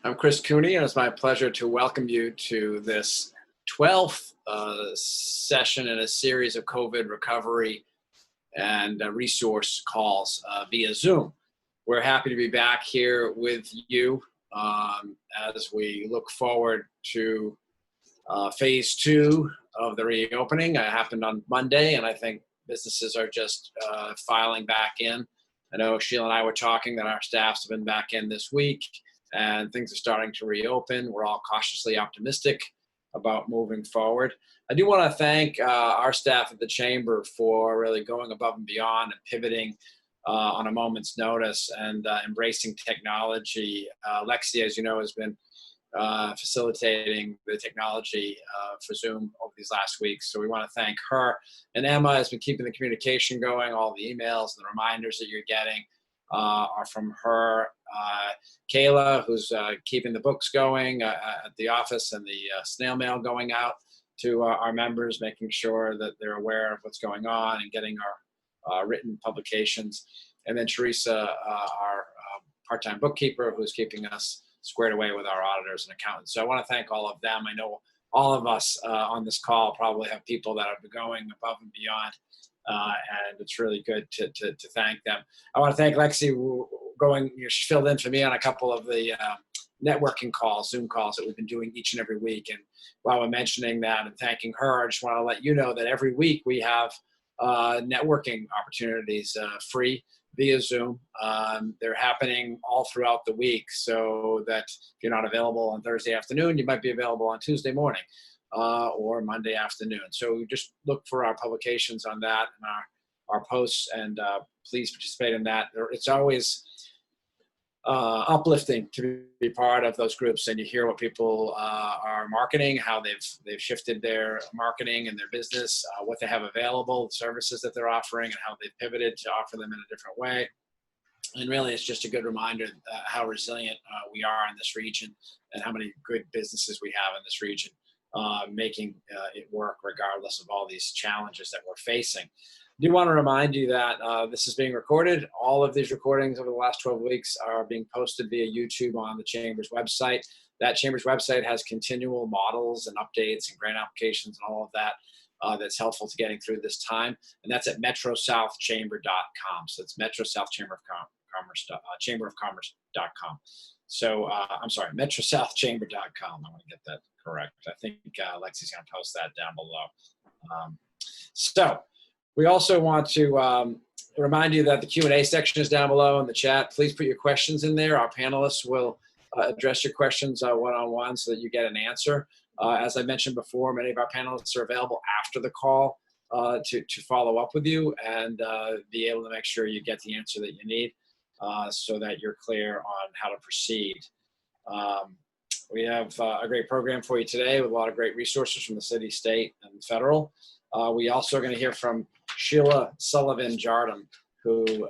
I'm Chris Cooney, and it's my pleasure to welcome you to this 12th session in a series of COVID recovery and resource calls via Zoom. We're happy to be back here with you as we look forward to phase 2 of the reopening. It happened on Monday, and I think businesses are just filing back in. I know Sheila and I were talking that our staffs have been back in this week, and things are starting to reopen. We're all cautiously optimistic about moving forward. I do want to thank our staff at the Chamber for really going above and beyond and pivoting on a moment's notice and embracing technology. Lexi, as you know, has been facilitating the technology for Zoom over these last weeks. So we want to thank her. And Emma has been keeping the communication going. All the emails and the reminders that you're getting are from her. Kayla, who's keeping the books going at the office and the snail mail going out to our members, making sure that they're aware of what's going on and getting our written publications. And then Teresa, our part-time bookkeeper, who's keeping us squared away with our auditors and accountants. So I want to thank all of them. I know all of us on this call probably have people that are going above and beyond, and it's really good to thank them. I want to thank Lexi, she filled in for me on a couple of the networking calls, Zoom calls that we've been doing each and every week. And while we're mentioning that and thanking her, I just want to let you know that every week we have networking opportunities free via Zoom. They're happening all throughout the week, so that if you're not available on Thursday afternoon, you might be available on Tuesday morning or Monday afternoon. So just look for our publications on that and our posts, and please participate in that. It's always uplifting to be part of those groups, and you hear what people are marketing, how they've shifted their marketing and their business, what they have available, the services that they're offering, and how they've pivoted to offer them in a different way. And really, it's just a good reminder how resilient we are in this region, and how many good businesses we have in this region, making it work regardless of all these challenges that we're facing. I do want to remind you that this is being recorded. All of these recordings over the last 12 weeks are being posted via YouTube on the Chamber's website. That Chamber's website has continual models and updates and grant applications and all of that that's helpful to getting through this time. And that's at metrosouthchamber.com. So it's metrosouthchamber.com. So I'm sorry, metrosouthchamber.com. I want to get that correct. I think Lexi's going to post that down below. So we also want to remind you that the Q&A section is down below in the chat. Please put your questions in there. Our panelists will address your questions one-on-one so that you get an answer. As I mentioned before, many of our panelists are available after the call to follow up with you and be able to make sure you get the answer that you need so that you're clear on how to proceed. We have a great program for you today with a lot of great resources from the city, state, and federal. We also are going to hear from Sheila Sullivan Jardum, who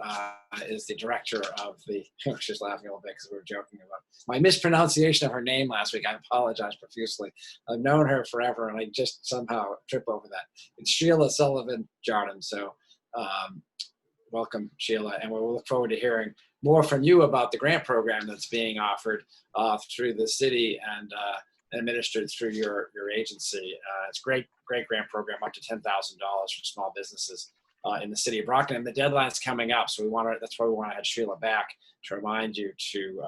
is the director of the, she's laughing a little bit because we were joking about my mispronunciation of her name last week. I apologize profusely. I've known her forever, and I just somehow trip over that. It's Sheila Sullivan Jardum. So welcome, Sheila, and we'll look forward to hearing more from you about the grant program that's being offered through the city and administered through your agency. It's a great grant program, up to $10,000 for small businesses in the city of Brockton. And the deadline's coming up, so that's why we want to have Sheila back to remind you to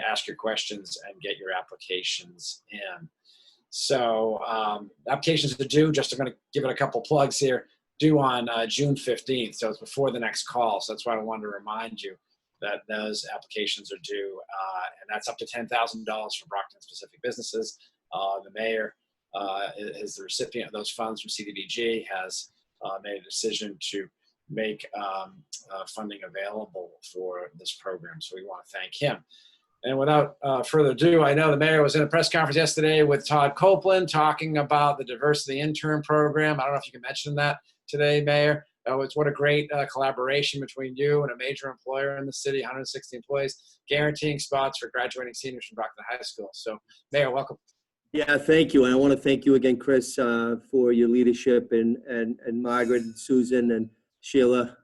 ask your questions and get your applications in. So applications are due, just I'm going to give it a couple plugs here, due on June 15th, so it's before the next call. So that's why I wanted to remind you that those applications are due, and that's up to $10,000 for Brockton-specific businesses. The mayor is the recipient of those funds from CDBG, has made a decision to make funding available for this program, so we want to thank him. And without further ado, I know the mayor was in a press conference yesterday with Todd Copeland talking about the diversity intern program. I don't know if you can mention that today, Mayor. What a great collaboration between you and a major employer in the city, 160 employees, guaranteeing spots for graduating seniors from Brockton High School. So, Mayor, welcome. Yeah, thank you. And I want to thank you again, Chris, for your leadership, and Margaret and Susan and Sheila.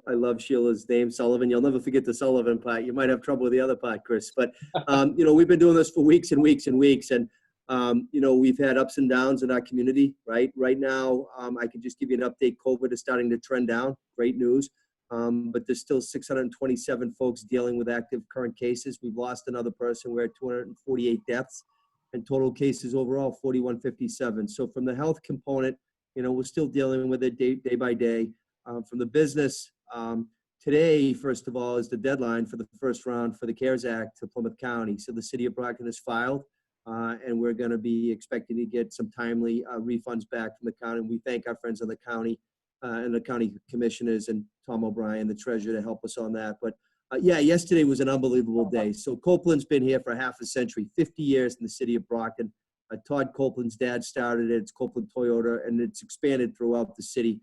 I love Sheila's name, Sullivan. You'll never forget the Sullivan part. You might have trouble with the other part, Chris. But, we've been doing this for weeks and weeks and weeks. And, we've had ups and downs in our community, right? Right now, I can just give you an update. COVID is starting to trend down. Great news. But there's still 627 folks dealing with active current cases. We've lost another person. We're at 248 deaths. And total cases overall, 4157. So from the health component, we're still dealing with it day by day. From the business, today, first of all, is the deadline for the first round for the CARES Act to Plymouth County. So the city of Brockton has filed, and we're going to be expecting to get some timely refunds back from the county. And we thank our friends in the county and the county commissioners and Tom O'Brien, the treasurer, to help us on that. But yesterday was an unbelievable day. So Copeland's been here for half a century, 50 years in the city of Brockton. Todd Copeland's dad started it. It's Copeland Toyota, and it's expanded throughout the city,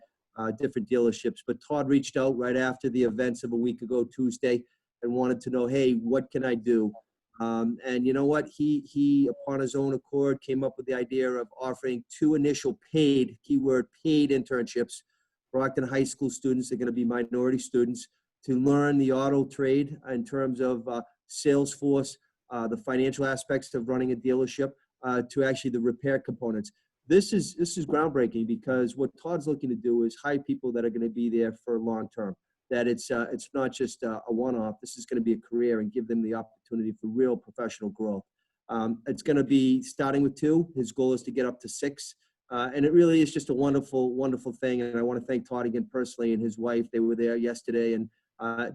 different dealerships. But Todd reached out right after the events of a week ago, Tuesday, and wanted to know, hey, what can I do? And you know what? He, upon his own accord, came up with the idea of offering 2 initial paid, keyword paid internships. Brockton High School students are going to be minority students to learn the auto trade in terms of sales force, the financial aspects of running a dealership, to actually the repair components. This is groundbreaking, because what Todd's looking to do is hire people that are going to be there for long term. That it's not just a one-off. This is going to be a career and give them the opportunity for real professional growth. It's going to be starting with 2. His goal is to get up to 6. And it really is just a wonderful, wonderful thing. And I want to thank Todd again personally and his wife. They were there yesterday. And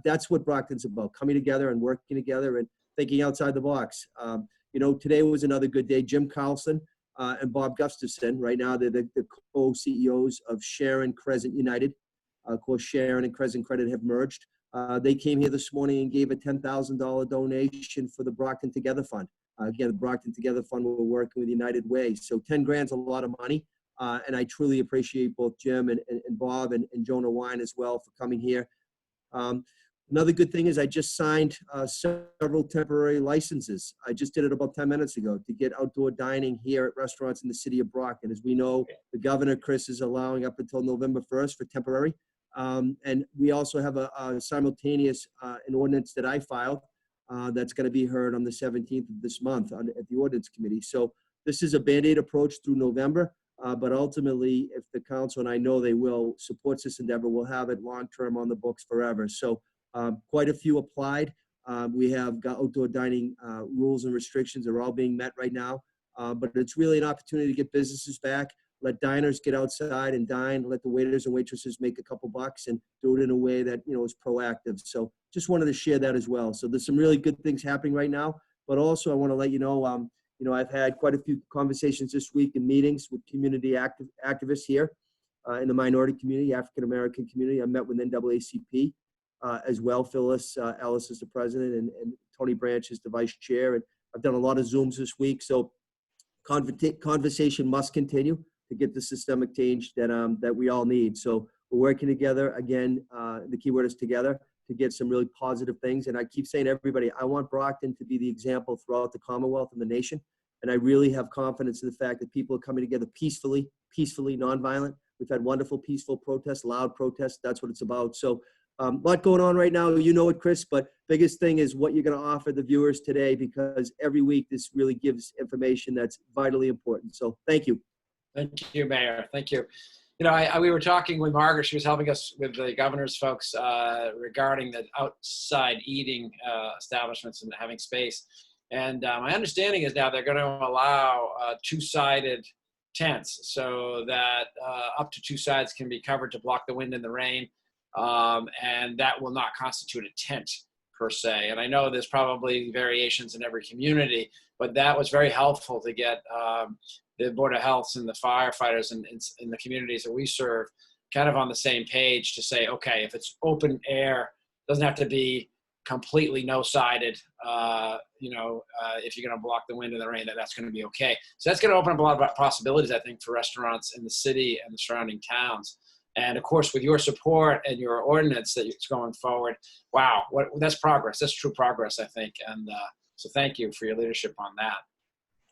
that's what Brockton's about, coming together and working together and thinking outside the box. Today was another good day. Jim Carlson and Bob Gustafson, right now, they're the co-CEOs of Sharon Crescent United. Of course, Sharon and Crescent Credit have merged. They came here this morning and gave a $10,000 donation for the Brockton Together Fund. Again, the Brockton Together Fund, we're working with United Way. So 10 grand's a lot of money. And I truly appreciate both Jim and Bob and Jonah Wine as well for coming here. Another good thing is I just signed several temporary licenses. I just did it about 10 minutes ago to get outdoor dining here at restaurants in the city of Brockton. As we know, the governor, Chris, is allowing up until November 1st for temporary. And we also have a simultaneous an ordinance that I filed that's going to be heard on the 17th of this month at the ordinance committee. So this is a Band-Aid approach through November. But ultimately, if the council, and I know they will, supports this endeavor, we'll have it long-term on the books forever. So quite a few applied. We have got outdoor dining rules and restrictions are all being met right now. But it's really an opportunity to get businesses back, let diners get outside and dine, let the waiters and waitresses make a couple bucks and do it in a way that, is proactive. So just wanted to share that as well. So there's some really good things happening right now. But also I want to let you know, I've had quite a few conversations this week in meetings with community activists here in the minority community, African-American community. I met with NAACP as well. Phyllis Ellis is the president and Tony Branch is the vice chair. And I've done a lot of Zooms this week. So conversation must continue to get the systemic change that we all need. So we're working together. Again, the keyword is together to get some really positive things. And I keep saying to everybody, I want Brockton to be the example throughout the Commonwealth and the nation. And I really have confidence in the fact that people are coming together peacefully, nonviolent. We've had wonderful, peaceful protests, loud protests. That's what it's about. So a lot going on right now. You know it, Chris, but biggest thing is what you're going to offer the viewers today, because every week this really gives information that's vitally important. So thank you. Thank you, Mayor. Thank you. We were talking with Margaret. She was helping us with the governor's folks regarding the outside eating establishments and having space. And my understanding is now they're going to allow 2-sided tents so that up to 2 sides can be covered to block the wind and the rain. And that will not constitute a tent per se. And I know there's probably variations in every community, but that was very helpful to get the Board of Health and the firefighters in the communities that we serve kind of on the same page to say, okay, if it's open air, doesn't have to be completely no-sided, if you're going to block the wind and the rain, that's going to be okay. So that's going to open up a lot of possibilities, I think, for restaurants in the city and the surrounding towns. And of course, with your support and your ordinance that's going forward, wow, that's progress. That's true progress, I think. And so thank you for your leadership on that.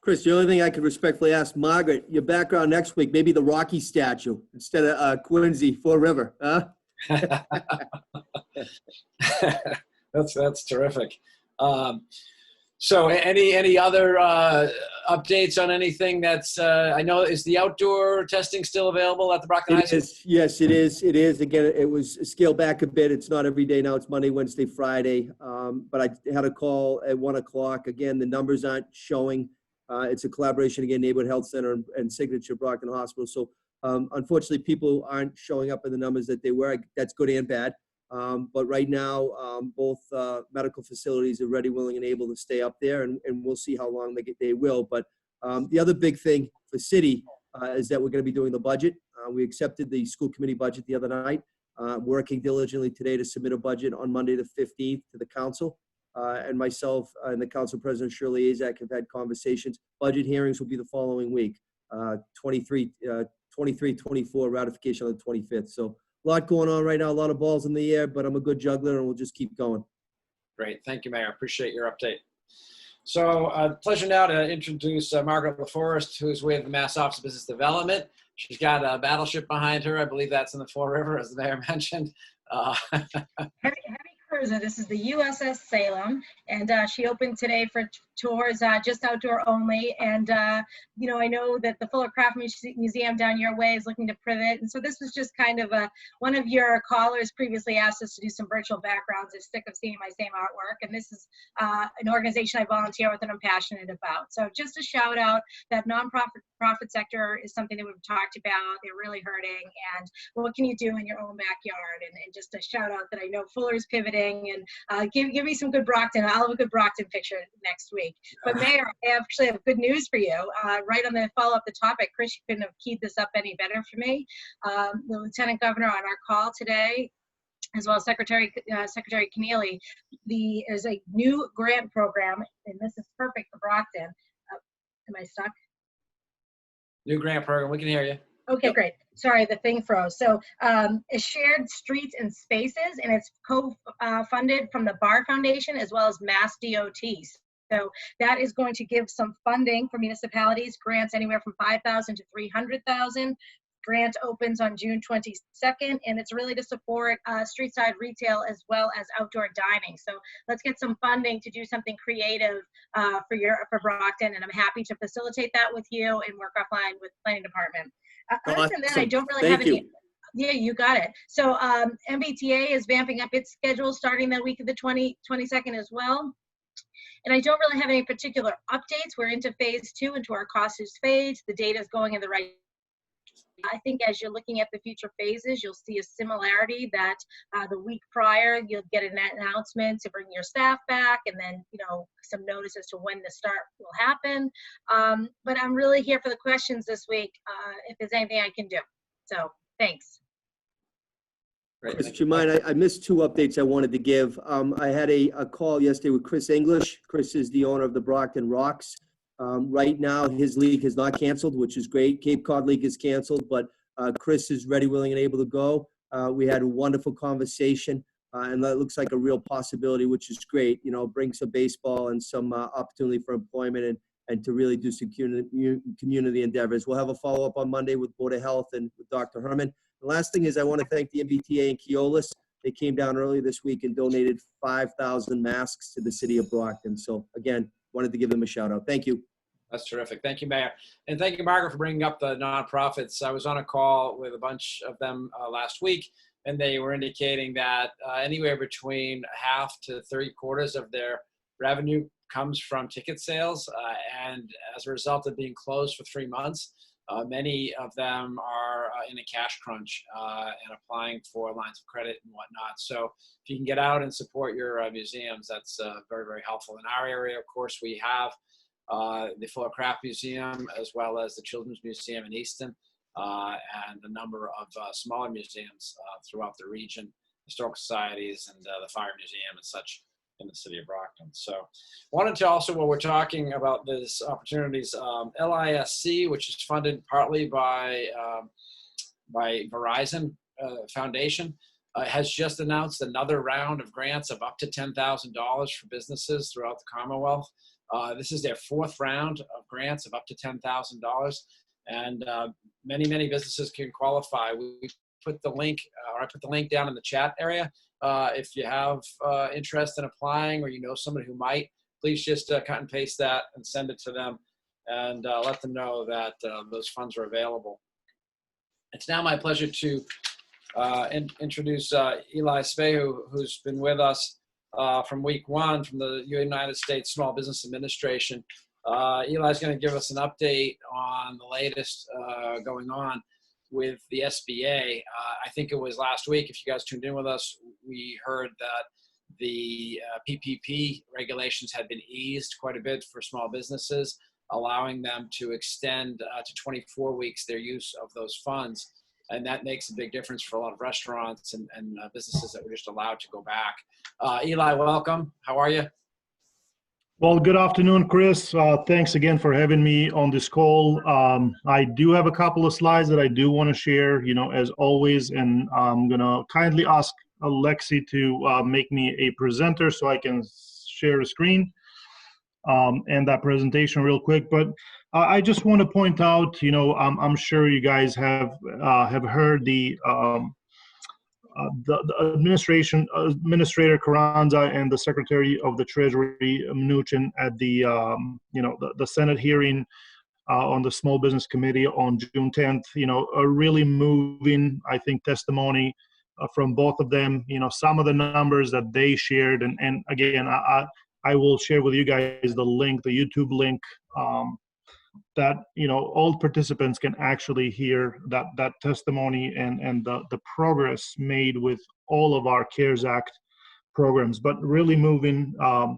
Chris, the only thing I could respectfully ask Margaret, your background next week, maybe the Rocky statue instead of Quincy, Fall River, huh? That's terrific. So any other updates on anything that's, I know, is the outdoor testing still available at the Brockton High It School? is, yes, it is. It is. Again, it was scaled back a bit. It's not every day now. It's Monday, Wednesday, Friday. But I had a call at 1 o'clock. Again, the numbers aren't showing. It's a collaboration, again, Neighborhood Health Center and Signature Brockton Hospital. So unfortunately, people aren't showing up in the numbers that they were. That's good and bad. But right now, both medical facilities are ready, willing, and able to stay up there, and we'll see how long they will. But the other big thing for city is that we're going to be doing the budget. We accepted the school committee budget the other night. Working diligently today to submit a budget on Monday the 15th to the council. And myself and the council president, Shirley Azak, have had conversations. Budget hearings will be the following week, 23, 24, ratification on the 25th. So a lot going on right now, a lot of balls in the air, but I'm a good juggler and we'll just keep going. Great. Thank you, Mayor. Appreciate your update. So pleasure now to introduce Margaret LaForest, who's with the Mass Office of Business Development. She's got a battleship behind her. I believe that's in the Fall River, as the mayor mentioned. Heavy cruiser. This is the USS Salem, and she opened today for tours, just outdoor only. And you know, I know that the Fuller Craft Museum down your way is looking to pivot, and so this was just kind of one of your callers previously asked us to do some virtual backgrounds. They're sick of seeing my same artwork, and this is an organization I volunteer with and I'm passionate about. So just a shout out, that nonprofit sector is something that we've talked about. They're really hurting, and what can you do in your own backyard? And just a shout out that I know Fuller's pivoting, and give me some good Brockton. I'll have a good Brockton picture next week. But Mayor, I actually have good news for you. Right on the follow up the topic, Chris, you couldn't have keyed this up any better for me. The Lieutenant Governor on our call today, as well as Secretary Keneally, there's a new grant program, and this is perfect for Brockton. Am I stuck? New grant program. We can hear you. Okay, great. Sorry, the thing froze. So it's shared streets and spaces, and it's co-funded from the Bar Foundation as well as Mass DOT. So that is going to give some funding for municipalities, grants anywhere from $5,000 to $300,000. Grant opens on June 22nd, and it's really to support street side retail as well as outdoor dining. So let's get some funding to do something creative for Brockton, and I'm happy to facilitate that with you and work offline with the planning department. Other than that, I don't really have any. Yeah, you got it. So MBTA is vamping up its schedule starting that week of the 22nd as well. And I don't really have any particular updates. We're into phase 2, into our cautious phase. The data is going in the right. I think as you're looking at the future phases, you'll see a similarity that the week prior, you'll get an announcement to bring your staff back, and then, you know, some notice as to when the start will happen. But I'm really here for the questions this week, if there's anything I can do. So thanks. Chris, do you mind? I missed 2 updates I wanted to give. I had a call yesterday with Chris English. Chris is the owner of the Brockton Rocks. Right now, his league has not canceled, which is great. Cape Cod League is canceled, but Chris is ready, willing, and able to go. We had a wonderful conversation, and that looks like a real possibility, which is great. You know, bring some baseball and some opportunity for employment and to really do some community endeavors. We'll have a follow-up on Monday with Board of Health and with Dr. Herman. The last thing is I want to thank the MBTA and Keolis. They came down early this week and donated 5,000 masks to the city of Brockton. So again, wanted to give them a shout out. Thank you. That's terrific. Thank you, Mayor. And thank you, Margaret, for bringing up the nonprofits. I was on a call with a bunch of them last week, and they were indicating that anywhere between half to 3/4 of their revenue comes from ticket sales. And as a result of being closed for 3 months, many of them are in a cash crunch and applying for lines of credit and whatnot. So if you can get out and support your museums, that's very, very helpful. In our area, of course, we have the Fuller Craft Museum, as well as the Children's Museum in Easton, and a number of smaller museums throughout the region, historical societies, and the Fire Museum and such in the city of Brockton. So wanted to also, while we're talking about these opportunities, LISC, which is funded partly by Verizon Foundation, has just announced another round of grants of up to $10,000 for businesses throughout the Commonwealth. This is their 4th round of grants of up to $10,000, and many businesses can qualify. We put the link, or I put the link down in the chat area. If you have interest in applying, or you know somebody who might, please just cut and paste that and send it to them, and let them know that those funds are available. It's now my pleasure to introduce Eli Spehu, who's been with us from week one from the United States Small Business Administration. Eli's going to give us an update on the latest going on with the SBA. I think it was last week, if you guys tuned in with us, we heard that the PPP regulations had been eased quite a bit for small businesses, allowing them to extend to 24 weeks their use of those funds. And that makes a big difference for a lot of restaurants and businesses that were just allowed to go back. Eli, welcome. How are you? Well, good afternoon, Chris. Thanks again for having me on this call. I do have a couple of slides that I do want to share, as always, and I'm going to kindly ask Alexi to make me a presenter so I can share the screen and that presentation real quick. But I just want to point out, I'm sure you guys have heard the Administrator Carranza and the Secretary of the Treasury Mnuchin at the the Senate hearing on the Small Business Committee on June 10th. A really moving, I think, testimony from both of them. Some of the numbers that they shared, and again, I will share with you guys the link, the YouTube link, that all participants can actually hear that testimony and the progress made with all of our CARES Act programs. But really moving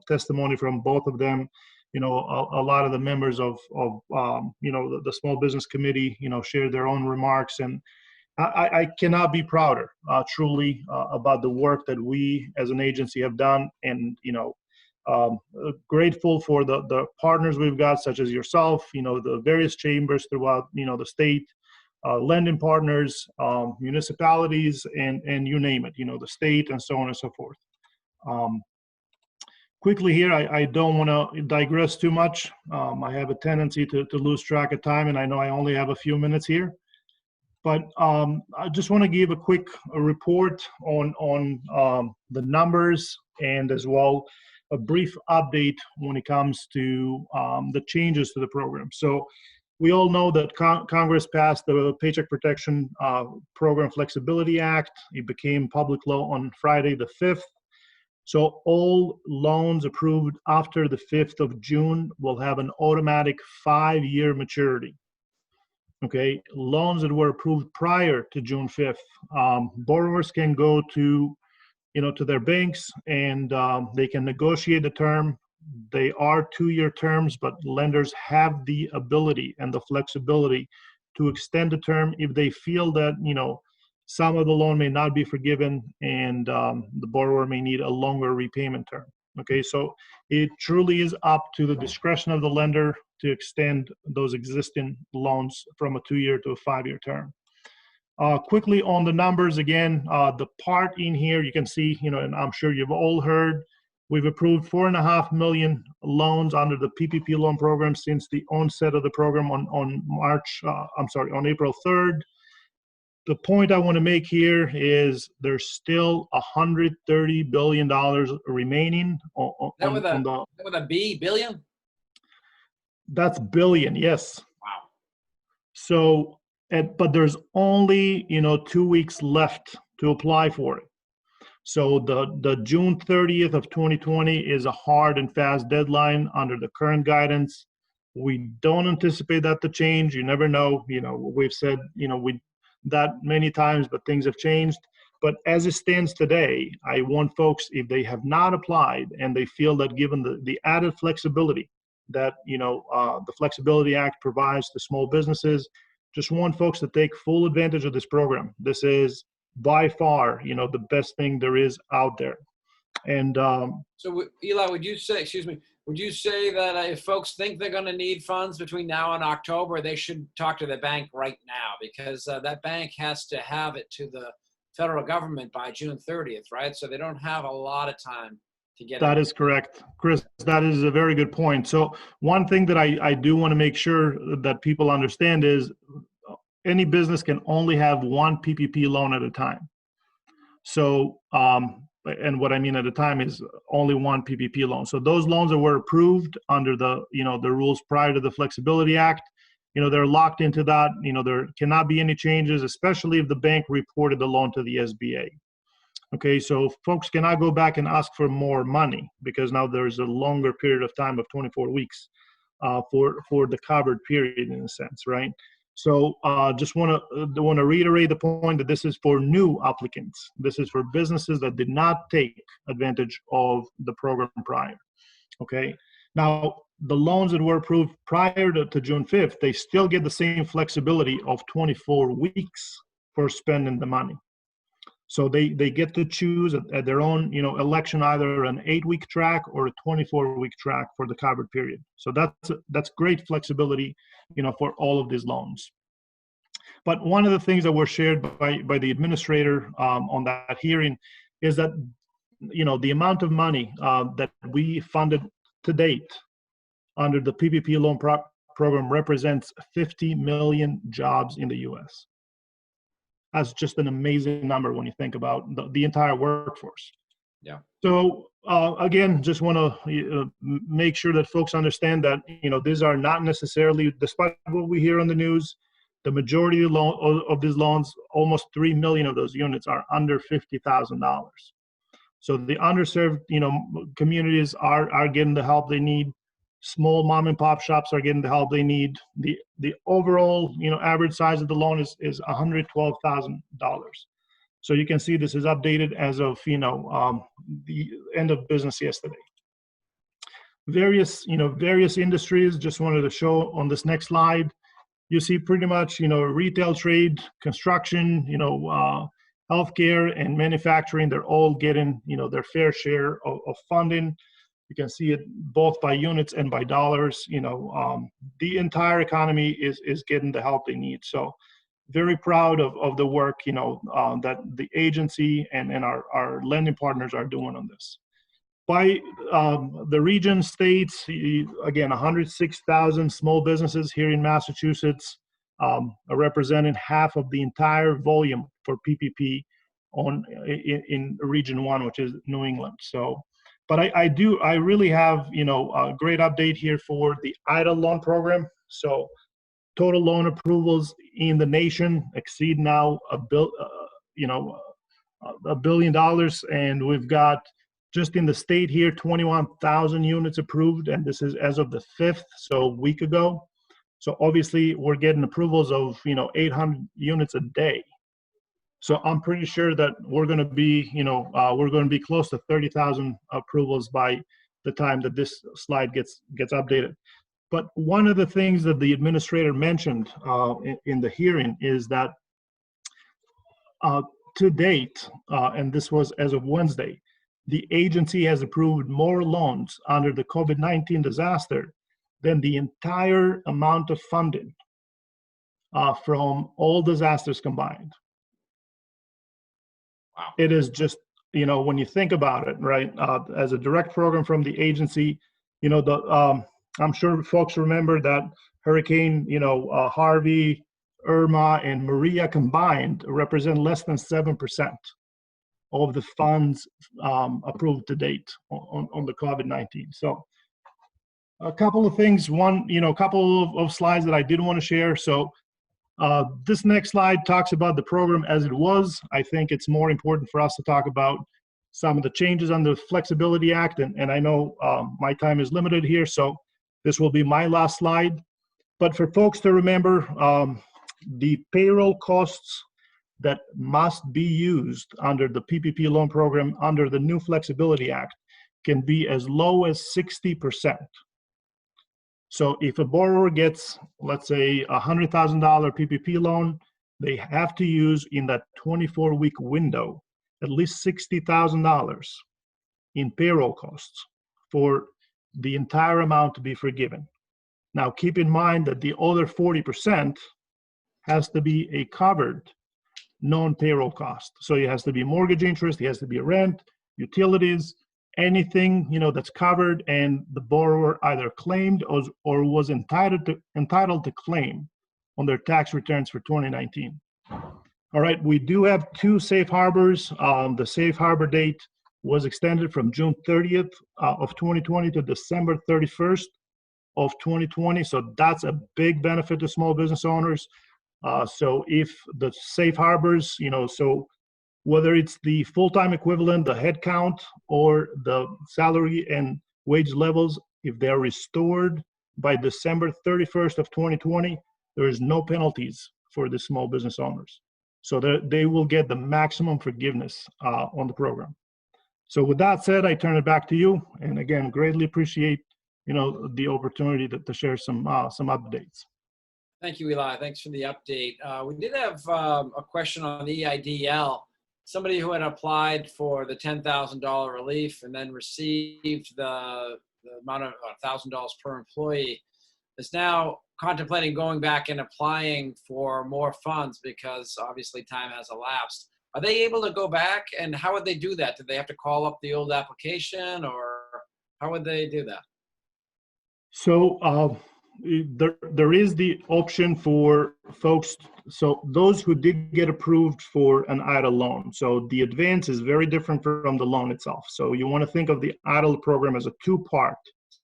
testimony from both of them. A lot of the members of the Small Business Committee shared their own remarks, and I cannot be prouder truly about the work that we as an agency have done, and grateful for the partners we've got, such as yourself, the various chambers throughout, the state, lending partners, municipalities, and you name it, the state, and so on and so forth. Quickly here, I don't want to digress too much. I have a tendency to lose track of time, and I know I only have a few minutes here. But I just want to give a quick report on the numbers, and as well a brief update when it comes to the changes to the program. So we all know that Congress passed the Paycheck Protection Program Flexibility Act. It became public law on Friday the 5th. So all loans approved after the 5th of June will have an automatic 5-year maturity. Okay, loans that were approved prior to June 5th, borrowers can go to their banks, and they can negotiate the term. They are 2-year terms, but lenders have the ability and the flexibility to extend the term if they feel that, some of the loan may not be forgiven, and the borrower may need a longer repayment term. Okay, so it truly is up to the discretion of the lender to extend those existing loans from a 2-year to a 5-year term. Quickly on the numbers again, the part in here you can see, and I'm sure you've all heard, we've approved 4.5 million loans under the PPP loan program since the onset of the program on April 3rd. The point I want to make here is there's still $130 billion remaining with a B, billion? That's billion, yes. Wow. So, but there's only 2 weeks left to apply for it. So the June 30th of 2020 is a hard and fast deadline under the current guidance. We don't anticipate that to change. You never know. We've said that many times, but things have changed. But as it stands today, I want folks, if they have not applied and they feel that given the added flexibility that the Flexibility Act provides to small businesses, just want folks to take full advantage of this program. This is by far, the best thing there is out there. And so, Eli, would you say that if folks think they're going to need funds between now and October, they should talk to the bank right now, because that bank has to have it to the federal government by June 30th, right? So they don't have a lot of time to get that is correct, Chris. That is a very good point. So one thing that I do want to make sure that people understand is any business can only have one PPP loan at a time. So, and what I mean at a time is only one PPP loan. So those loans that were approved under the, the rules prior to the Flexibility Act, they're locked into that. There cannot be any changes, especially if the bank reported the loan to the SBA. Okay, so folks cannot go back and ask for more money because now there's a longer period of time of 24 weeks for the covered period in a sense, right? So just want to reiterate the point that this is for new applicants. This is for businesses that did not take advantage of the program prior. Okay, now the loans that were approved prior to June 5th, they still get the same flexibility of 24 weeks for spending the money. So they get to choose at their own, election, either an 8-week track or a 24-week track for the covered period. So that's great flexibility, for all of these loans. But one of the things that were shared by the administrator on that hearing is that, the amount of money that we funded to date under the PPP loan program represents 50 million jobs in the U.S. That's just an amazing number when you think about the entire workforce. Yeah. So again, just want to make sure that folks understand that these are not necessarily, despite what we hear on the news, the majority of these loans, almost 3 million of those units are under $50,000. So the underserved communities are getting the help they need. Small mom and pop shops are getting the help they need. The overall, average size of the loan is $112,000. So you can see this is updated as of, the end of business yesterday. Various industries, just wanted to show on this next slide. You see pretty much, retail, trade, construction, healthcare and manufacturing, they're all getting, their fair share of funding. You can see it both by units and by dollars. The entire economy is getting the help they need. So very proud of the work, that the agency and our lending partners are doing on this. By the region, states, again, 106,000 small businesses here in Massachusetts are representing half of the entire volume for PPP in Region 1, which is New England. So. But I really have, a great update here for the EIDL loan program. So total loan approvals in the nation exceed now $1 billion. And we've got just in the state here, 21,000 units approved. And this is as of the 5th, so a week ago. So obviously we're getting approvals of, 800 units a day. So I'm pretty sure that we're going to be, close to 30,000 approvals by the time that this slide gets updated. But one of the things that the administrator mentioned in the hearing is that to date, and this was as of Wednesday, the agency has approved more loans under the COVID-19 disaster than the entire amount of funding from all disasters combined. Wow. It is just, when you think about it, right, as a direct program from the agency, I'm sure folks remember that Hurricane, Harvey, Irma, and Maria combined represent less than 7% of the funds approved to date on the COVID-19. So a couple of things, one, a couple of slides that I did want to share. So this next slide talks about the program as it was. I think it's more important for us to talk about some of the changes on the Flexibility Act, and I know my time is limited here, so this will be my last slide. But for folks to remember, the payroll costs that must be used under the PPP loan program under the new Flexibility Act can be as low as 60%. So if a borrower gets, let's say, a $100,000 PPP loan, they have to use in that 24-week window at least $60,000 in payroll costs for the entire amount to be forgiven. Now, keep in mind that the other 40% has to be a covered non-payroll cost. So it has to be mortgage interest, it has to be rent, utilities, anything that's covered and the borrower either claimed or was entitled to claim on their tax returns for 2019. All right, we do have two safe harbors. The safe harbor date was extended from June 30th of 2020 to December 31st of 2020. So that's a big benefit to small business owners. So if the safe harbors, so whether it's the full-time equivalent, the head count, or the salary and wage levels, if they're restored by December 31st of 2020, there is no penalties for the small business owners. So they will get the maximum forgiveness on the program. So with that said, I turn it back to you. And again, greatly appreciate, the opportunity to share some updates. Thank you, Eli. Thanks for the update. We did have a question on EIDL. Somebody who had applied for the $10,000 relief and then received the amount of $1,000 per employee is now contemplating going back and applying for more funds because obviously time has elapsed. Are they able to go back, and how would they do that? Do they have to call up the old application, or how would they do that? So there is the option for folks, so those who did get approved for an EIDL loan. So the advance is very different from the loan itself. So you want to think of the EIDL program as a two-part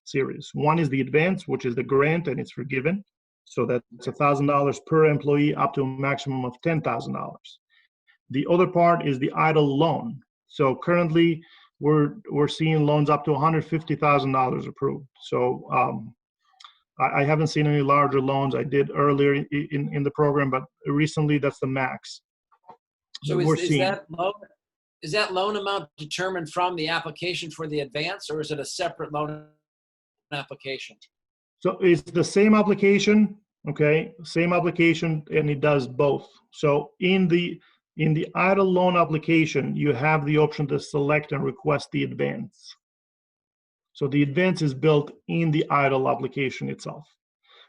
series. One is the advance, which is the grant, and it's forgiven. So that's $1,000 per employee up to a maximum of $10,000. The other part is the EIDL loan. So currently we're seeing loans up to $150,000 approved. So I haven't seen any larger loans. I did earlier in the program, but recently that's the max. So is that loan amount determined from the application for the advance, or is it a separate loan application? So it's the same application, okay? Same application, and it does both. So in the EIDL loan application, you have the option to select and request the advance. So the advance is built in the EIDL application itself.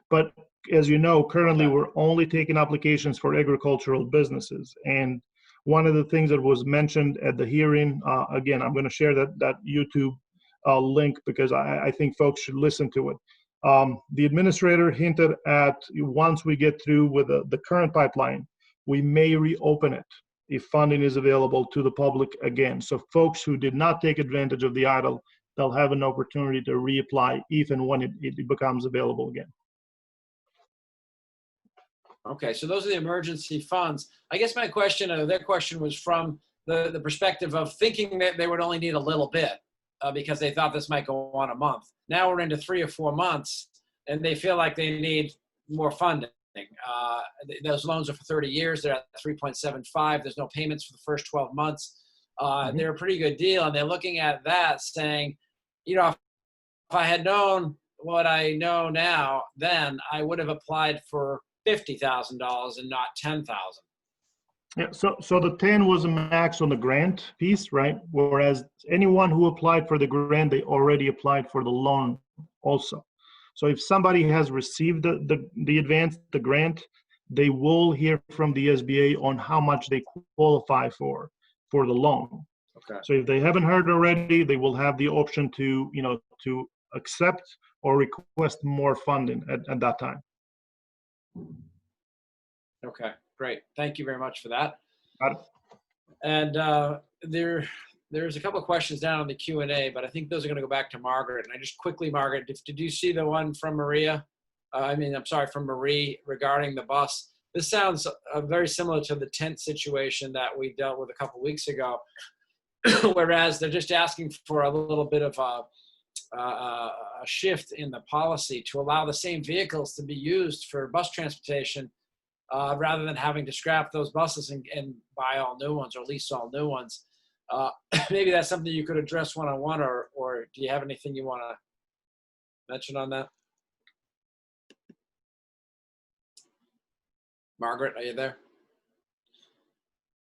But as you know, currently we're only taking applications for agricultural businesses. And one of the things that was mentioned at the hearing, again, I'm going to share that YouTube link because I think folks should listen to it. The administrator hinted at once we get through with the current pipeline, we may reopen it if funding is available to the public again. So folks who did not take advantage of the EIDL, they'll have an opportunity to reapply if and when it becomes available again. Okay, so those are the emergency funds. I guess my question, their question was from the perspective of thinking that they would only need a little bit because they thought this might go on a month. Now we're into 3 or 4 months and they feel like they need more funding. Those loans are for 30 years. They're at 3.75. There's no payments for the first 12 months. They're a pretty good deal. And they're looking at that saying, if I had known what I know now, then I would have applied for $50,000 and not $10,000. Yeah, so the 10 was a max on the grant piece, right? Whereas anyone who applied for the grant, they already applied for the loan also. So if somebody has received the advance, the grant, they will hear from the SBA on how much they qualify for the loan. Okay. So if they haven't heard already, they will have the option to accept or request more funding at that time. Okay, great. Thank you very much for that. Got it. And there's a couple of questions down on the Q&A, but I think those are going to go back to Margaret. And I just quickly, Margaret, did you see the one from Maria? From Marie regarding the bus. This sounds very similar to the tent situation that we dealt with a couple of weeks ago, whereas they're just asking for a little bit of a shift in the policy to allow the same vehicles to be used for bus transportation rather than having to scrap those buses and buy all new ones or lease all new ones. Maybe that's something you could address one-on-one, or do you have anything you want to mention on that? Margaret, are you there?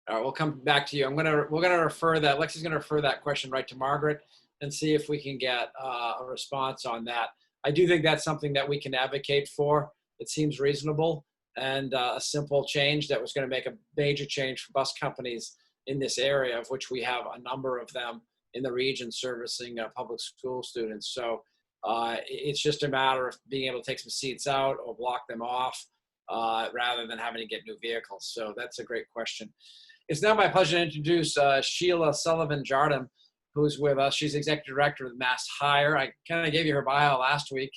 All right, we'll come back to you. We're gonna refer that. Lexi's gonna refer that question right to Margaret and see if we can get a response on that. I do think that's something that we can advocate for. It seems reasonable and a simple change that was going to make a major change for bus companies in this area, of which we have a number of them in the region servicing public school students. So it's just a matter of being able to take some seats out or block them off. rather than having to get new vehicles? So that's a great question. It's now my pleasure to introduce Sheila Sullivan Jardim, who's with us. She's executive director of Mass Hire. I kind of gave you her bio last week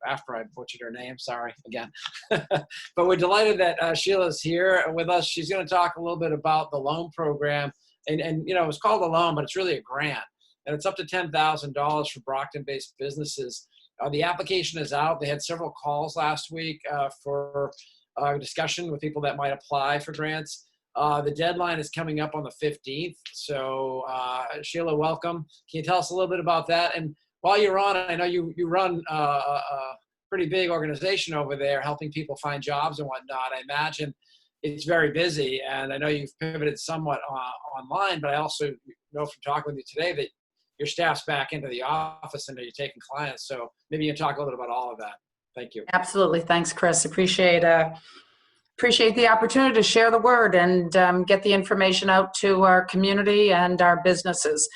after I butchered her name. Sorry again. But we're delighted that Sheila's here with us. She's going to talk a little bit about the loan program. And you know, it's called a loan, but it's really a grant. And it's up to $10,000 for Brockton-based businesses. The application is out. They had several calls last week for discussion with people that might apply for grants. The deadline is coming up on the 15th. So Sheila, welcome. Can you tell us a little bit about that? And while you're on, I know you run a pretty big organization over there helping people find jobs and whatnot. I imagine it's very busy, and I know you've pivoted somewhat online, but I also know from talking with you today that your staff's back into the office and you're taking clients. So maybe you can talk a little bit about all of that. Thank you. Absolutely. Thanks, Chris. Appreciate the opportunity to share the word and get the information out to our community and our businesses.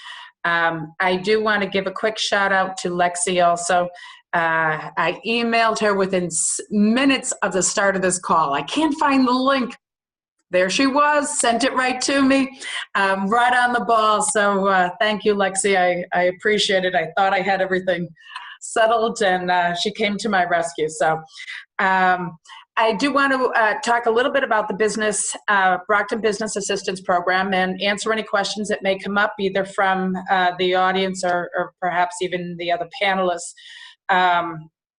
I do want to give a quick shout out to Lexi also. I emailed her within minutes of the start of this call. I can't find the link. There she was, sent it right to me, right on the ball. So thank you, Lexi. I appreciate it. I thought I had everything settled, and she came to my rescue. So I do want to talk a little bit about the business, Brockton Business Assistance Program, and answer any questions that may come up either from the audience or perhaps even the other panelists.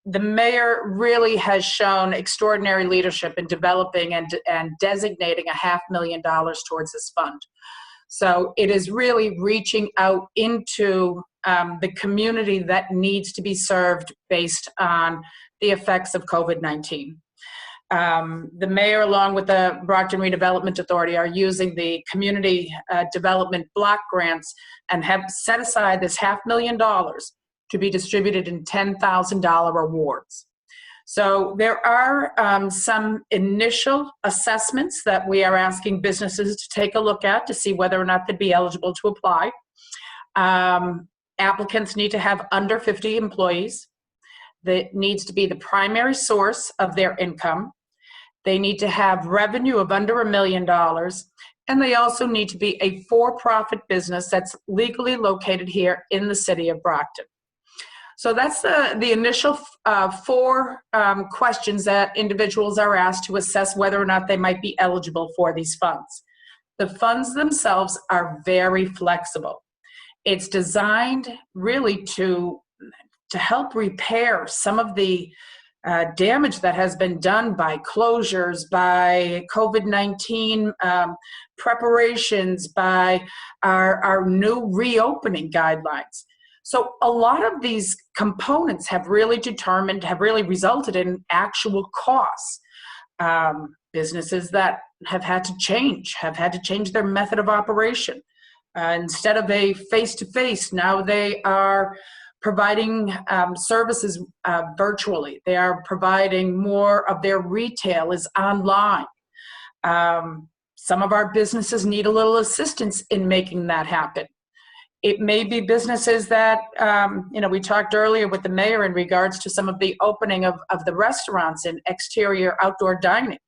The mayor really has shown extraordinary leadership in developing and designating $500,000 towards this fund. So it is really reaching out into the community that needs to be served based on the effects of COVID-19. The mayor, along with the Brockton Redevelopment Authority, are using the community development block grants and have set aside this $500,000 to be distributed in $10,000 awards. So there are some initial assessments that we are asking businesses to take a look at to see whether or not they'd be eligible to apply. Applicants need to have under 50 employees. That needs to be the primary source of their income. They need to have revenue of under $1 million, and they also need to be a for-profit business that's legally located here in the city of Brockton. So that's the initial four questions that individuals are asked to assess whether or not they might be eligible for these funds. The funds themselves are very flexible. It's designed really to help repair some of the damage that has been done by closures, by COVID-19 preparations, by our new reopening guidelines. So a lot of these components have really resulted in actual costs. Businesses that have had to change their method of operation. Instead of a face-to-face, now they are providing services virtually. They are providing more of their retail is online. Some of our businesses need a little assistance in making that happen. It may be businesses that, we talked earlier with the mayor in regards to some of the opening of the restaurants and exterior outdoor dining.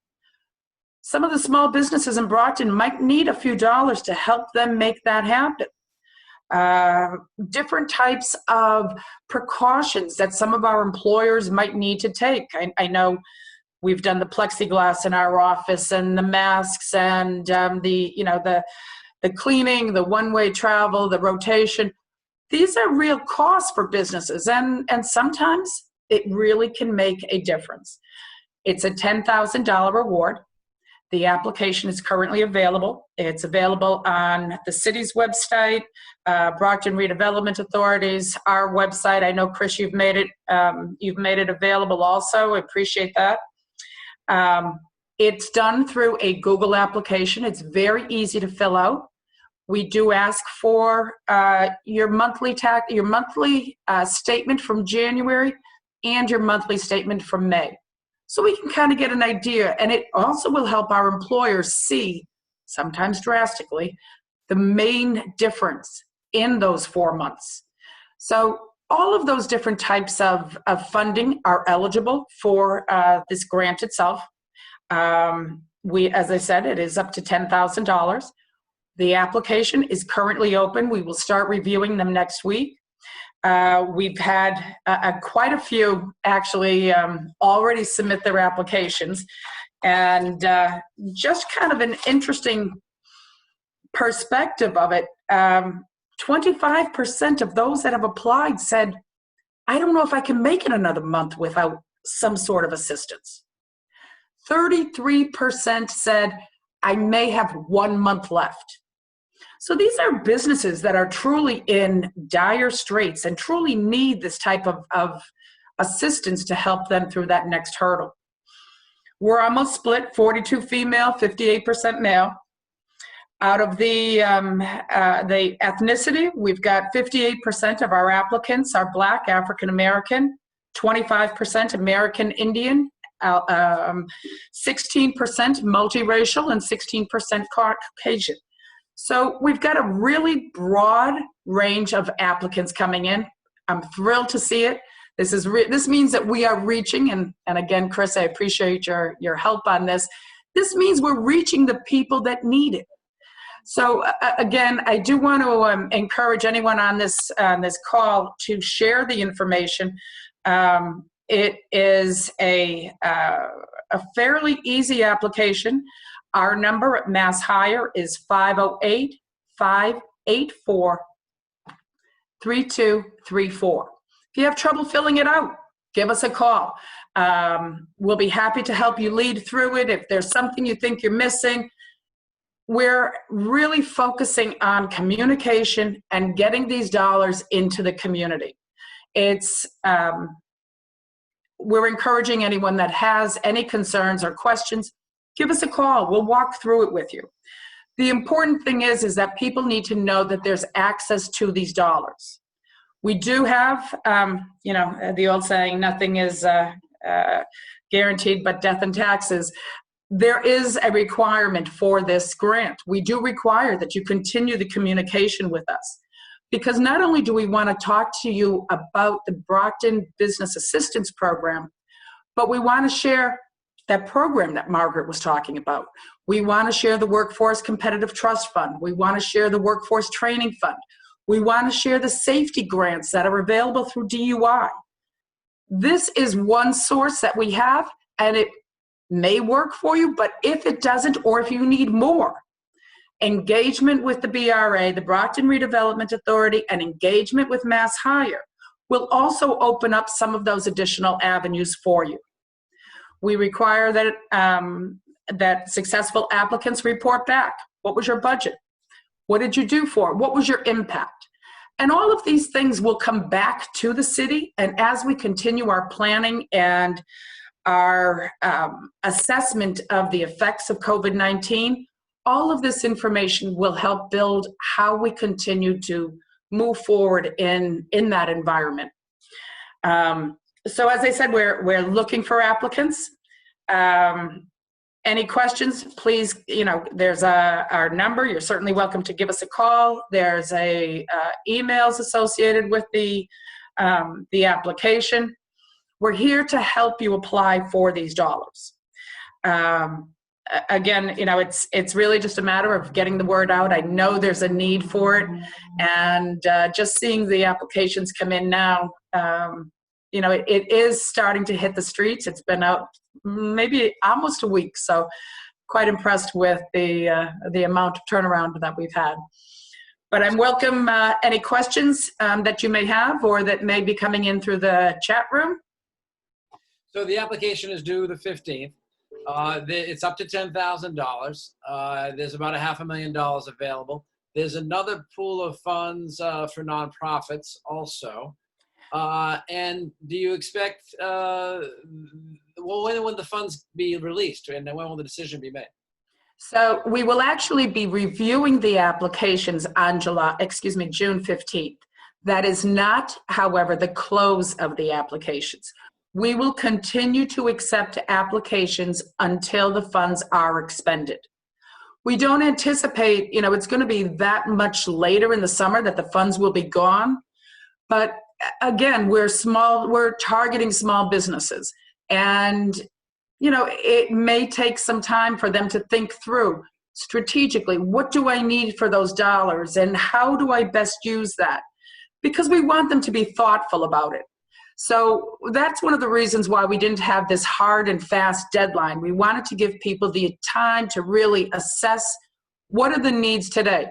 Some of the small businesses in Brockton might need a few dollars to help them make that happen. Different types of precautions that some of our employers might need to take. I know we've done the plexiglass in our office and the masks and the cleaning, the one-way travel, the rotation. These are real costs for businesses, and sometimes it really can make a difference. It's a $10,000 reward. The application is currently available. It's available on the city's website, Brockton Redevelopment Authorities, our website. I know, Chris, you've made it available also. I appreciate that. It's done through a Google application. It's very easy to fill out. We do ask for your monthly statement from January and your monthly statement from May. So we can kind of get an idea, and it also will help our employers see, sometimes drastically, the main difference in those 4 months. So all of those different types of funding are eligible for this grant itself. As I said, it is up to $10,000. The application is currently open. We will start reviewing them next week. We've had quite a few actually already submit their applications, and just kind of an interesting perspective of it. 25% of those that have applied said, I don't know if I can make it another month without some sort of assistance. 33% said, I may have 1 month left. So these are businesses that are truly in dire straits and truly need this type of assistance to help them through that next hurdle. We're almost split, 42 female, 58% male. Out of the ethnicity, we've got 58% of our applicants are Black, African American, 25% American Indian, 16% multiracial, and 16% Caucasian. So we've got a really broad range of applicants coming in. I'm thrilled to see it. This means that we are reaching, and again, Chris, I appreciate your help on this. This means we're reaching the people that need it. So again, I do want to encourage anyone on this call to share the information. It is a fairly easy application. Our number at Mass Hire is 508-584-3234. If you have trouble filling it out, give us a call. We'll be happy to help you lead through it. If there's something you think you're missing, we're really focusing on communication and getting these dollars into the community. We're encouraging anyone that has any concerns or questions, give us a call. We'll walk through it with you. The important thing is that people need to know that there's access to these dollars. We do have, the old saying, nothing is guaranteed but death and taxes. There is a requirement for this grant. We do require that you continue the communication with us, because not only do we want to talk to you about the Brockton Business Assistance Program, but we want to share that program that Margaret was talking about. We want to share the Workforce Competitive Trust Fund. We want to share the Workforce Training Fund. We want to share the safety grants that are available through DUI. This is one source that we have, and it may work for you, but if it doesn't, or if you need more, engagement with the BRA, the Brockton Redevelopment Authority, and engagement with Mass Hire will also open up some of those additional avenues for you. We require that, that successful applicants report back. What was your budget? What did you do for it? What was your impact? And all of these things will come back to the city, and as we continue our planning and our assessment of the effects of COVID-19, all of this information will help build how we continue to move forward in that environment. So as I said, we're looking for applicants. Any questions, please, there's our number. You're certainly welcome to give us a call. There's emails associated with the application. We're here to help you apply for these dollars. Again, it's really just a matter of getting the word out. I know there's a need for it, and just seeing the applications come in now, it is starting to hit the streets. It's been out maybe almost a week, so quite impressed with the amount of turnaround that we've had. But I'm welcome any questions that you may have or that may be coming in through the chat room. So the application is due the 15th. It's up to $10,000. There's about $500,000 available. There's another pool of funds for nonprofits also. And do you expect, when will the funds be released, and when will the decision be made? So we will actually be reviewing the applications on June 15th. That is not, however, the close of the applications. We will continue to accept applications until the funds are expended. We don't anticipate, it's going to be that much later in the summer that the funds will be gone. But again, we're targeting small businesses. And, it may take some time for them to think through strategically, what do I need for those dollars and how do I best use that? Because we want them to be thoughtful about it. So that's one of the reasons why we didn't have this hard and fast deadline. We wanted to give people the time to really assess what are the needs today.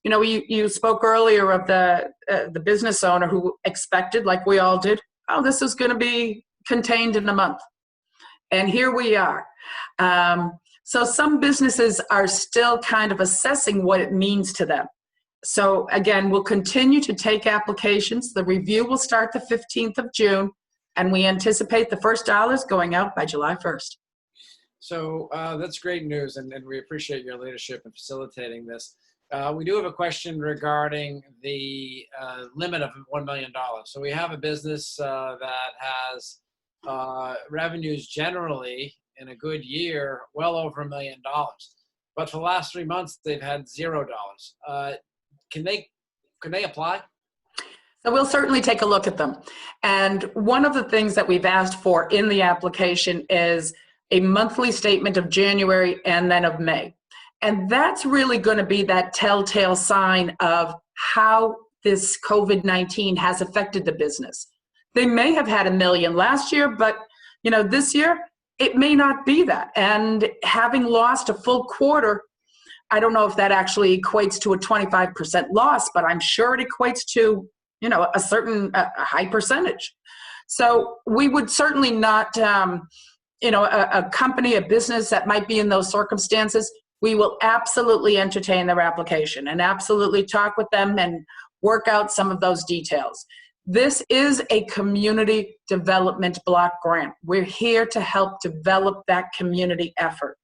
You spoke earlier of the business owner who expected, like we all did, oh, this is going to be contained in a month. And here we are. So some businesses are still kind of assessing what it means to them. So again, we'll continue to take applications. The review will start the 15th of June, and we anticipate the first dollars going out by July 1st. So that's great news, and we appreciate your leadership in facilitating this. We do have a question regarding the limit of $1 million. So we have a business that has revenues generally in a good year well over $1 million, but for the last 3 months they've had $0. Can they apply? So we'll certainly take a look at them. And one of the things that we've asked for in the application is a monthly statement of January and then of May. And that's really going to be that telltale sign of how this COVID-19 has affected the business. They may have had $1 million last year, but this year it may not be that. And having lost a full quarter, I don't know if that actually equates to a 25% loss, but I'm sure it equates to, a certain high percentage. So we would certainly not, a company, a business that might be in those circumstances, we will absolutely entertain their application and absolutely talk with them and work out some of those details. This is a community development block grant. We're here to help develop that community effort.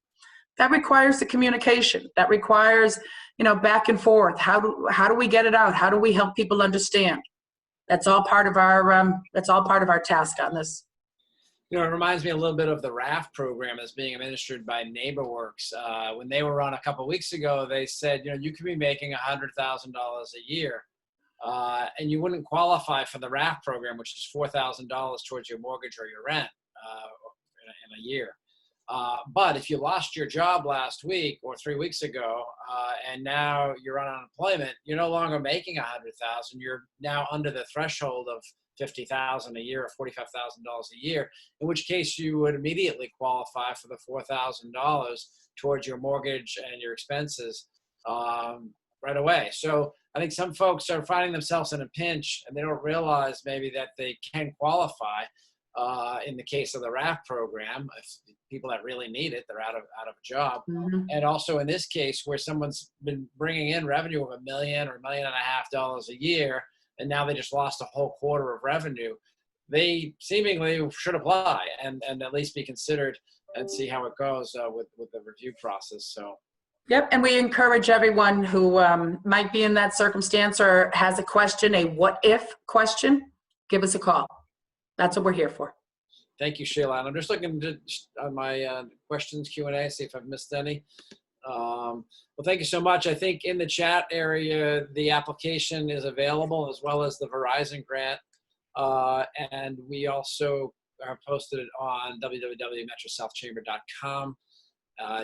That requires the communication. That requires, back and forth. How do we get it out? How do we help people understand? That's all part of our task on this. It reminds me a little bit of the RAFT program that's being administered by NeighborWorks. When they were on a couple of weeks ago, they said, you could be making $100,000 a year, and you wouldn't qualify for the RAFT program, which is $4,000 towards your mortgage or your rent in a year. But if you lost your job last week or 3 weeks ago, and now you're on unemployment, you're no longer making $100,000. You're now under the threshold of $50,000 a year or $45,000 a year, in which case you would immediately qualify for the $4,000 towards your mortgage and your expenses right away. So I think some folks are finding themselves in a pinch and they don't realize maybe that they can qualify in the case of the RAFT program. If people that really need it, they're out of a job. Mm-hmm. And also in this case where someone's been bringing in revenue of $1 million or $1.5 million a year, and now they just lost a whole quarter of revenue, they seemingly should apply and at least be considered and see how it goes with the review process. So. Yep, and we encourage everyone who might be in that circumstance or has a question, a what if question, give us a call. That's what we're here for. Thank you, Sheila. And I'm just looking on my questions Q&A, see if I've missed any. Well, thank you so much. I think in the chat area, the application is available as well as the Verizon grant. And we also are posted it on www.metrosouthchamber.com.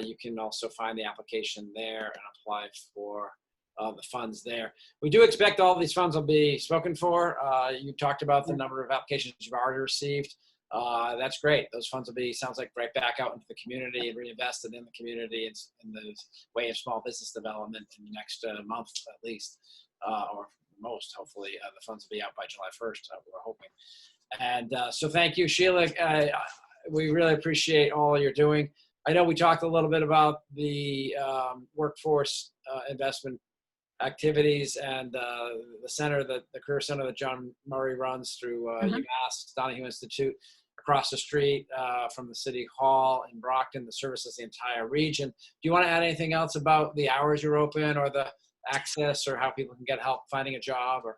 You can also find the application there and apply for the funds there. We do expect all of these funds will be spoken for. You talked about the number of applications you've already received. That's great. Those funds will be, sounds like, right back out into the community and reinvested in the community in the way of small business development in the next month at least, or most, hopefully. The funds will be out by July 1st, we're hoping. And so thank you, Sheila. We really appreciate all you're doing. I know we talked a little bit about the workforce investment activities and the center, the career center that John Murray runs through UMass Donahue Institute across the street from the City Hall in Brockton that services the entire region. Do you want to add anything else about the hours you're open or the access or how people can get help finding a job? Or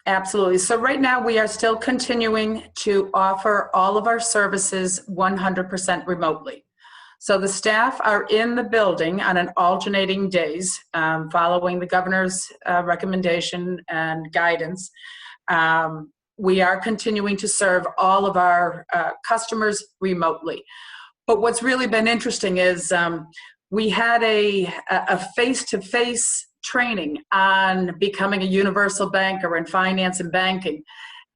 Absolutely. So right now we are still continuing to offer all of our services 100% remotely. So the staff are in the building on an alternating days, following the governor's recommendation and guidance. We are continuing to serve all of our customers remotely. But what's really been interesting is we had a face-to-face training on becoming a universal banker in finance and banking.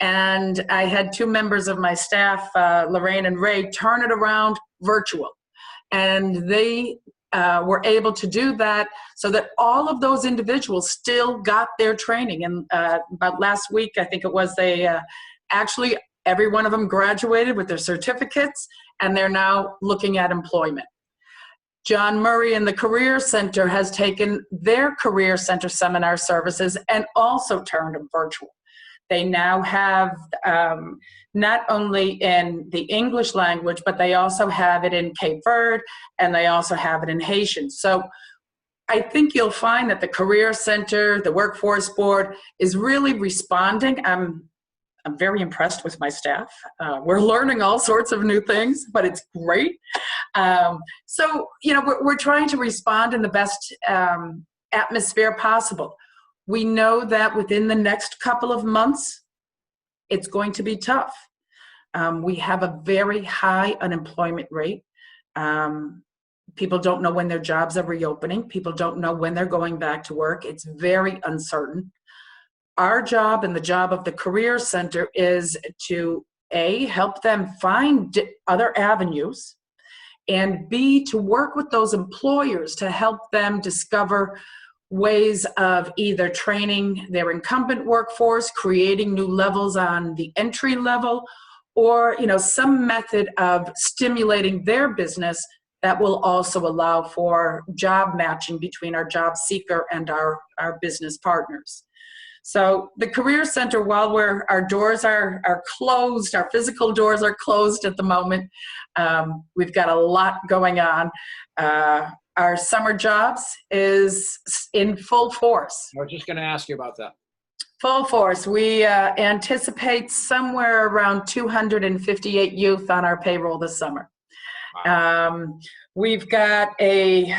And I had two members of my staff, Lorraine and Ray, turn it around virtual. And they were able to do that so that all of those individuals still got their training. And about last week, I think it was, they actually, every one of them graduated with their certificates, and they're now looking at employment. John Murray in the Career Center has taken their Career Center seminar services and also turned them virtual. They now have not only in the English language, but they also have it in Cape Verde, and they also have it in Haitian. So I think you'll find that the Career Center, the Workforce Board is really responding. I'm very impressed with my staff. We're learning all sorts of new things, but it's great. So, you know, we're trying to respond in the best atmosphere possible. We know that within the next couple of months, it's going to be tough. We have a very high unemployment rate. People don't know when their jobs are reopening. People don't know when they're going back to work. It's very uncertain. Our job and the job of the Career Center is to A, help them find other avenues, and B, to work with those employers to help them discover ways of either training their incumbent workforce, creating new levels on the entry level, or, you know, some method of stimulating their business that will also allow for job matching between our job seeker and our business partners. So the Career Center, while our doors are closed, our physical doors are closed at the moment, we've got a lot going on. Our summer jobs is in full force. I was just going to ask you about that. Full force. We anticipate somewhere around 258 youth on our payroll this summer. Wow. We've got a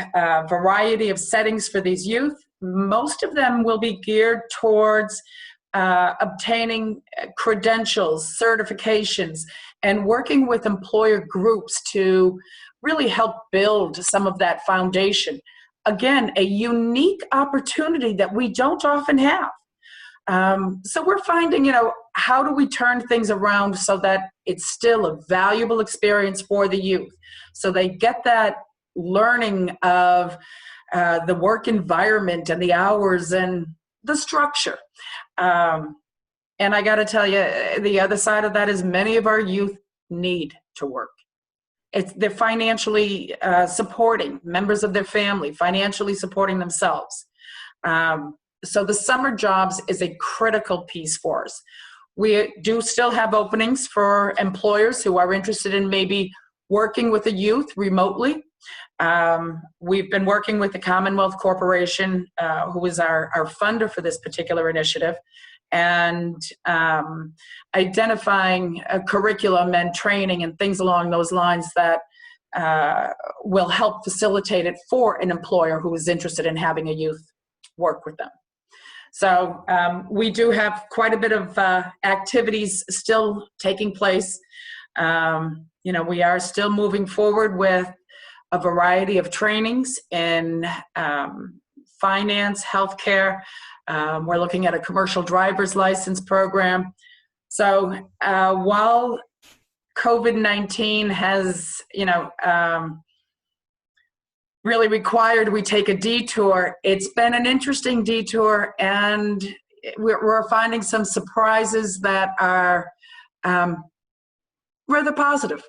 variety of settings for these youth. Most of them will be geared towards obtaining credentials, certifications, and working with employer groups to really help build some of that foundation. Again, a unique opportunity that we don't often have. So we're finding, you know, how do we turn things around so that it's still a valuable experience for the youth, so they get that learning of the work environment and the hours and the structure. And I got to tell you, the other side of that is many of our youth need to work. They're financially supporting members of their family, financially supporting themselves. So the summer jobs is a critical piece for us. We do still have openings for employers who are interested in maybe working with the youth remotely. We've been working with the Commonwealth Corporation, who is our funder for this particular initiative, and identifying a curriculum and training and things along those lines that will help facilitate it for an employer who is interested in having a youth work with them. So we do have quite a bit of activities still taking place. You know, we are still moving forward with a variety of trainings in finance, healthcare. We're looking at a commercial driver's license program. So while COVID-19 has, you know, really required we take a detour, it's been an interesting detour, and we're finding some surprises that are rather positive.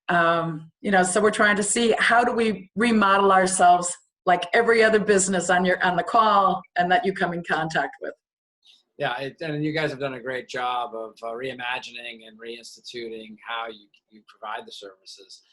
You know, so we're trying to see how do we remodel ourselves like every other business on the call and that you come in contact with. Yeah, and you guys have done a great job of reimagining and reinstituting how you provide the services.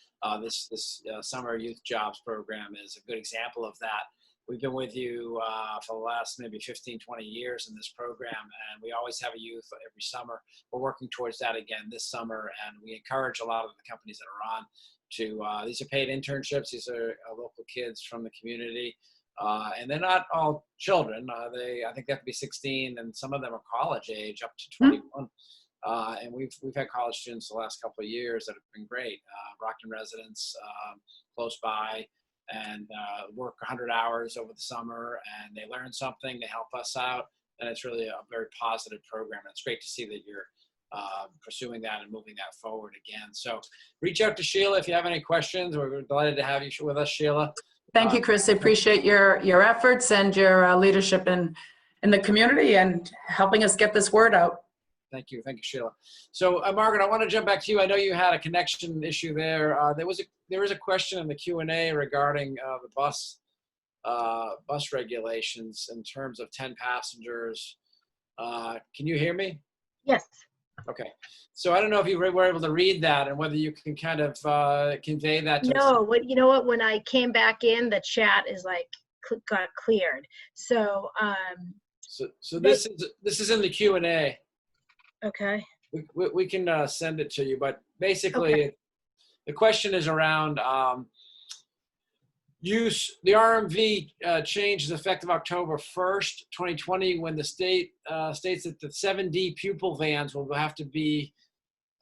This summer youth jobs program is a good example of that. We've been with you for the last maybe 15, 20 years in this program, and we always have a youth every summer. We're working towards that again this summer, and we encourage a lot of the companies that are on to, these are paid internships. These are local kids from the community, and they're not all children. I think they have to be 16, and some of them are college age up to 21. And we've had college students the last couple of years that have been great. Brockton residents close by and work 100 hours over the summer, and they learn something, they help us out, and it's really a very positive program. And it's great to see that you're pursuing that and moving that forward again. So reach out to Sheila if you have any questions. We're delighted to have you with us, Sheila. Thank you, Chris. I appreciate your efforts and your leadership in the community and helping us get this word out. Thank you, Sheila. So, Margaret, I want to jump back to you. I know you had a connection issue there. There was a question in the Q&A regarding the bus regulations in terms of 10 passengers. Can you hear me? Yes. Okay. So I don't know if you were able to read that and whether you can kind of convey that to us. No, you know what? When I came back in, the chat is like got cleared. So so this is in the Q&A. okay. We can send it to you, but basically Okay. the question is around use. The RMV change is effective October 1st, 2020, when the state states that the 7D pupil vans will have to be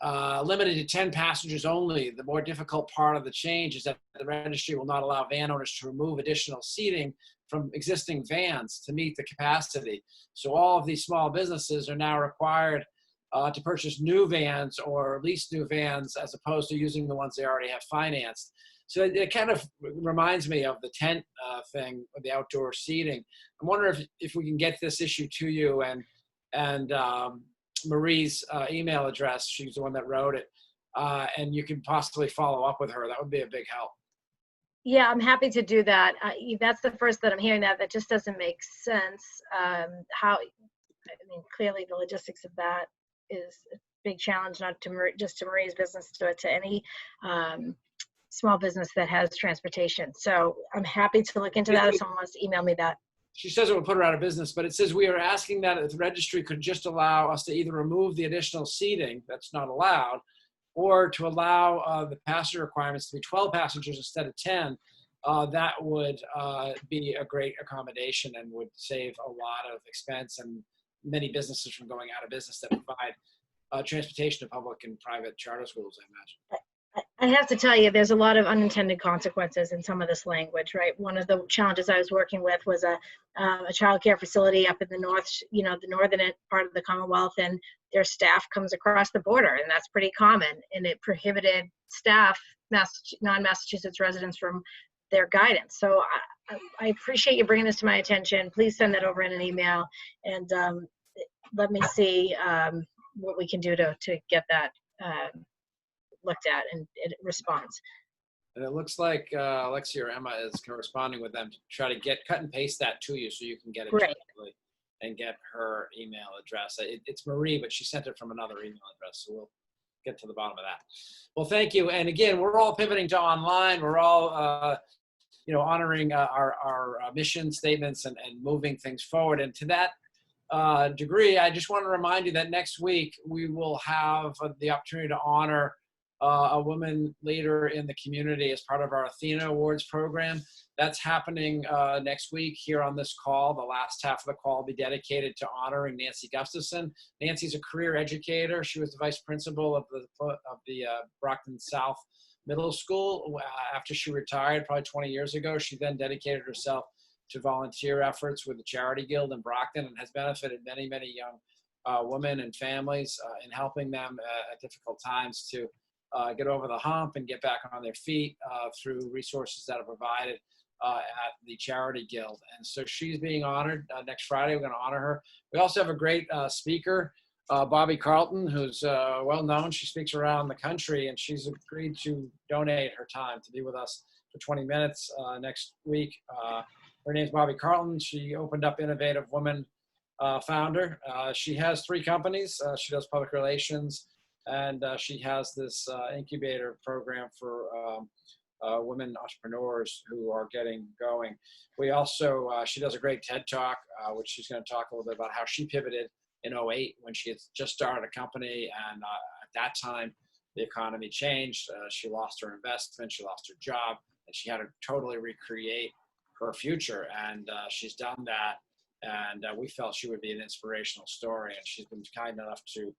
limited to 10 passengers only. The more difficult part of the change is that the registry will not allow van owners to remove additional seating from existing vans to meet the capacity. So all of these small businesses are now required to purchase new vans or lease new vans as opposed to using the ones they already have financed. So it kind of reminds me of the tent thing, the outdoor seating. I'm wondering if we can get this issue to you and Marie's email address. She's the one that wrote it. And you can possibly follow up with her. That would be a big help. Yeah, I'm happy to do that. That's the first that I'm hearing that. That just doesn't make sense. Clearly the logistics of that is a big challenge, not to just to Marie's business, to any small business that has transportation. So I'm happy to look into that if someone wants to email me that. She says it will put her out of business, but it says we are asking that the registry could just allow us to either remove the additional seating that's not allowed, or to allow the passenger requirements to be 12 passengers instead of 10. That would be a great accommodation and would save a lot of expense and many businesses from going out of business that provide transportation to public and private charter schools, I imagine. I have to tell you, there's a lot of unintended consequences in some of this language, right? One of the challenges I was working with was a child care facility up in the north, the northern part of the Commonwealth, and their staff comes across the border, and that's pretty common. And it prohibited staff, non-Massachusetts residents, from their guidance. So I appreciate you bringing this to my attention. Please send that over in an email, and let me see what we can do to get that looked at and it responds. And it looks like Alexia or Emma is corresponding with them to try to cut and paste that to you so you can get it directly and get her email address. It's Marie, but she sent it from another email address, so we'll get to the bottom of that. Well, thank you. And again, we're all pivoting to online. We're all honoring our mission statements and moving things forward. And to that degree, I just want to remind you that next week we will have the opportunity to honor a woman leader in the community as part of our Athena Awards program. That's happening next week here on this call. The last half of the call will be dedicated to honoring Nancy Gustafson. Nancy's a career educator. She was the vice principal of the Brockton South Middle School. After she retired, probably 20 years ago, she then dedicated herself to volunteer efforts with the Charity Guild in Brockton and has benefited many, many young women and families in helping them at difficult times to get over the hump and get back on their feet through resources that are provided at the Charity Guild. And so she's being honored next Friday. We're going to honor her. We also have a great speaker, Bobby Carlton, who's well known. She speaks around the country, and she's agreed to donate her time to be with us for 20 minutes next week. Her name's Bobby Carlton. She opened up Innovative Women founder. She has 3 companies. She does public relations, and she has this incubator program for women entrepreneurs who are getting going. We also, she does a great TED Talk, which she's going to talk a little bit about how she pivoted in 2008 when she had just started a company, and at that time the economy changed. She lost her investment, she lost her job, and she had to totally recreate her future, and she's done that. And we felt she would be an inspirational story, and she's been kind enough to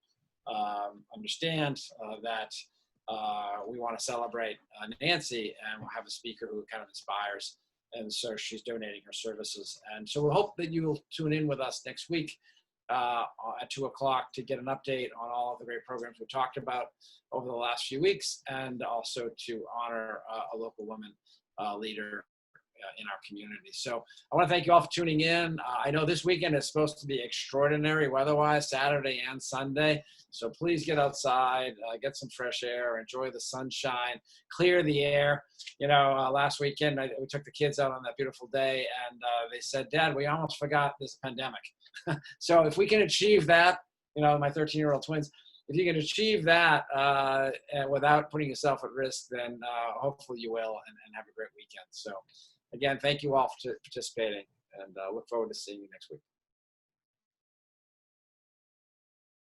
understand that we want to celebrate Nancy, and we'll have a speaker who kind of inspires. And so she's donating her services. And so we hope that you will tune in with us next week at 2 o'clock to get an update on all of the great programs we talked about over the last few weeks, and also to honor a local woman leader in our community. So I want to thank you all for tuning in. I know this weekend is supposed to be extraordinary weather-wise, Saturday and Sunday. So please get outside, get some fresh air, enjoy the sunshine, clear the air. You know, last weekend we took the kids out on that beautiful day, and they said, "Dad, we almost forgot this pandemic." So if we can achieve that, you know, my 13-year-old twins, if you can achieve that without putting yourself at risk, then hopefully you will, and have a great weekend. So again, thank you all for participating, and look forward to seeing you next week.